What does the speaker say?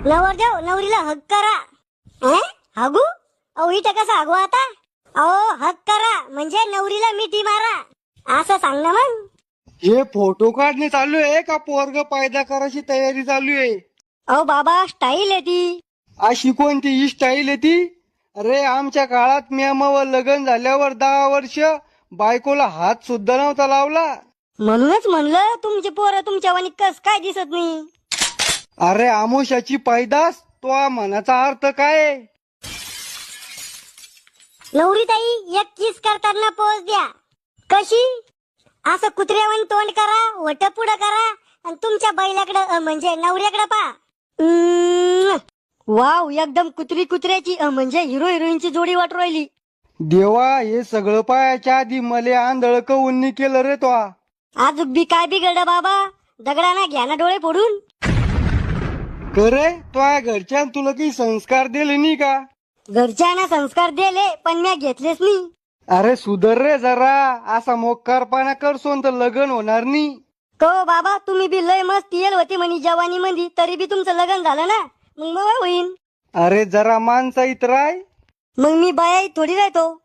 नवरदेव नवरीला हक करा. हगू? अहो इथं कसं हगू आता? अहो हक करा म्हणजे नवरीला मिठी मारा असं सांग ना मग. हे फोटो काढणे चालू आहे का पोरग पैदा करायची तयारी चालू आहे? अहो बाबा स्टाईल आहे ती. अशी कोणती ही स्टाईल आहे ती? अरे आमच्या काळात म्यामावर लग्न झाल्यावर 10 वर्ष बायकोला हात सुद्धा नव्हता लावला. म्हणूनच म्हणलं तुमची पोरं तुमच्या वाणी कस काय दिसत नाही. अरे आमुष्याची पैदास, तो मनाचा अर्थ काय आहे? नवरी ताई एक किस करताना पोच द्या. कशी? असं कुत्र्यावानी तोंड करा, वट पुढं करा आणि तुमच्या बैलाकडं म्हणजे नवऱ्याकडे पा. वाव, एकदम कुत्री कुत्र्याची म्हणजे हिरो हिरोईनची जोडी वाटू राहिली. देवा, हे सगळं पायाच्या आधी मले आंधळ कवून केलं रे तो. आज बी काय बिघडलं बाबा? दगडाना घ्या ना डोळे फोडून. करे तो घरच्या तुला काही संस्कार दिले नाही का? घरच्यांना संस्कार दिले पण मी घेतलेच नाही. अरे सुधर रे जरा, असा मोकारपणा करसोन तर लग्न होणार नाही. को बाबा, तुम्ही बी लय मस्त येल होती म्हणी जवानी मध्ये, तरी बी तुमचं लग्न झालं ना, मग होईन. अरे जरा माणसा इतराय. मग मी बाया थोडी राहतो.